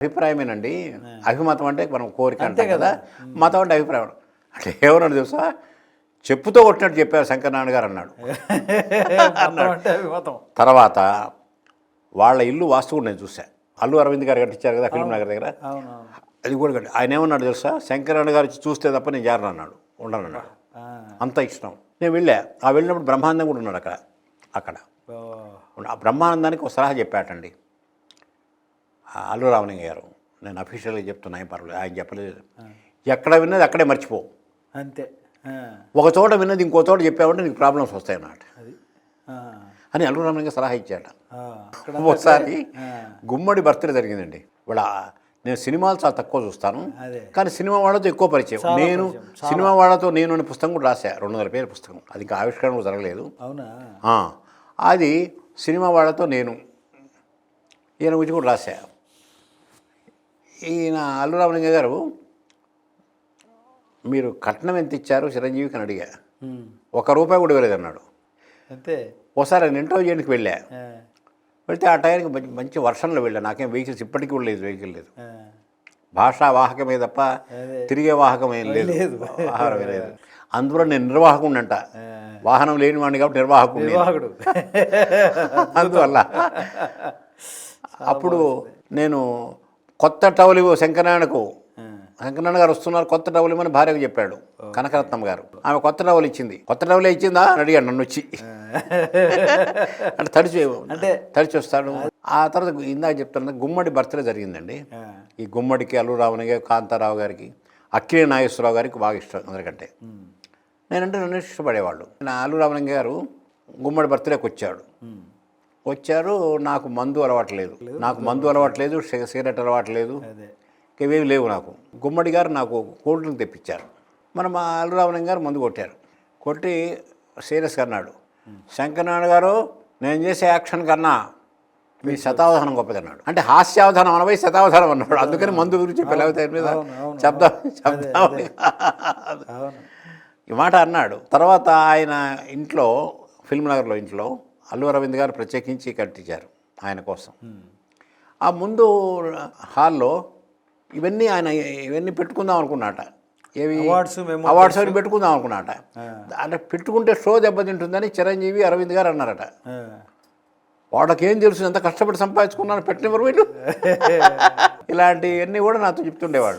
అభిప్రాయమేనండి. అభిమతం అంటే మనం కోరిక అంటాం కదా, మతం అంటే అభిప్రాయం. అంటే ఏమన్నాడు తెలుసా, చెప్పుతో కొట్టినట్టు చెప్పారు శంకరనారాయణ గారు అన్నాడు. తర్వాత వాళ్ళ ఇల్లు వాస్తు కూడా నేను చూశాను. అల్లు అరవింద్ గారు కట్టించారు కదా ఫిల్మ్ నగర్ దగ్గర, అది కూడా కట్టి ఆయన ఏమన్నాడు తెలుసా, శంకరనారాయణ గారు చూస్తే తప్ప నేను జారను అన్నాడు, ఉండనన్నాడు. అంత ఇష్టం. నేను వెళ్ళినప్పుడు బ్రహ్మానందం కూడా ఉన్నాడు అక్కడ. ఆ బ్రహ్మానందానికి ఒక సలహా చెప్పాటండి అల్లు రామలింగ గారు. నేను అఫీషియల్గా చెప్తున్నా, ఏం పర్వాలేదు, ఆయన చెప్పలేదు. ఎక్కడ విన్నది అక్కడే మర్చిపో, అంతే. ఒక చోట విన్నది ఇంకో చోట చెప్పామంటే నీకు ప్రాబ్లమ్స్ వస్తాయన్నమాట అని అల్లు రామలింగ సలహా ఇచ్చాట. ఒకసారి గుమ్మడి బర్త్డే జరిగిందండి. వాళ్ళ నేను సినిమాలు చాలా తక్కువ చూస్తాను, కానీ సినిమా వాళ్ళతో ఎక్కువ పరిచయం. నేను సినిమా వాళ్ళతో నేను అనే పుస్తకం కూడా రాశా, 200 పేజీల పుస్తకం. అది ఇంకా ఆవిష్కరణ కూడా జరగలేదు. అది సినిమా వాళ్ళతో నేను ఈయన గురించి కూడా రాశా. ఈయన అల్లు రామలింగ గారు, మీరు కట్నం ఎంత ఇచ్చారు చిరంజీవికి అని అడిగా. ₹1 కూడా ఇవ్వలేదు అన్నాడు. అంతే. ఒకసారి ఆయన ఇంటర్వ్యూ చేయడానికి వెళ్తే ఆ టైంకి మంచి వర్షంలో వెళ్ళా. నాకేం వెహికల్స్ ఇప్పటికీ కూడా లేదు, వెహికల్ లేదు. భాషా వాహకమే తప్ప తిరిగే వాహకం ఏం లేదు, వాహనమే లేదు. అందులో నేను నిర్వాహకుడినంట, వాహనం లేని వాడిని కాబట్టి నిర్వాహకుడు. అందువల్ల అప్పుడు నేను కొత్త టవల్ శంకరనారాయణ గారు వస్తున్నారు, కొత్త టవల్ ఇవ్వని భార్యకు చెప్పాడు కనకరత్నం గారు. ఆమె కొత్త టవల్ ఇచ్చింది. కొత్త టవలే ఇచ్చిందా అని అడిగాడు నన్ను వచ్చి. అంటే తడిచి వస్తాడు. ఆ తర్వాత ఇందాక చెప్తున్నా గుమ్మడి బర్త్డే జరిగిందండి. ఈ గుమ్మడికి అల్లు రామలింగ, కాంతారావు గారికి, అక్కినే నాగేశ్వరరావు గారికి బాగా ఇష్టం అందరికంటే. నేనంటే నన్ను ఇష్టపడేవాళ్ళు. అల్లు రామలింగ గారు గుమ్మడి బర్త్డేకి వచ్చారు. నాకు మందు అలవాట్లేదు, సిగరెట్ అలవాట్లేదు, ఇవేవి లేవు నాకు. గుమ్మడి గారు నాకు కూల్ డ్రింక్ తెప్పించారు. మనం అల్లు రామలింగ గారు మందు కొట్టి సీరియస్గా అన్నాడు, శంకరనారాయణ గారు నేను చేసే యాక్షన్ కన్నా మీ శతావధానం గొప్పదన్నాడు. అంటే హాస్యావధానం అనబోయి శతావధానం అన్నాడు. అందుకని మందు గురించి పిల్లల మీద శబ్దం ఈ మాట అన్నాడు. తర్వాత ఆయన ఇంట్లో, ఫిల్మ్ నగర్లో ఇంట్లో అల్లు అరవింద్ గారు ప్రత్యేకించి కట్టించారు ఆయన కోసం. ఆ ముందు హాల్లో ఇవన్నీ పెట్టుకుందాం అనుకున్నాట. ఏవి అవార్డ్స్ అని పెట్టుకుందాం అనుకున్నాట. అంటే పెట్టుకుంటే షో దెబ్బతింటుందని చిరంజీవి, అరవింద్ గారు అన్నారట. వాళ్ళకేం తెలుసు, ఎంత కష్టపడి సంపాదించుకున్నాను, పెట్టినవారు వీళ్ళు. ఇలాంటివన్నీ కూడా నాతో చెప్తుండేవాడు.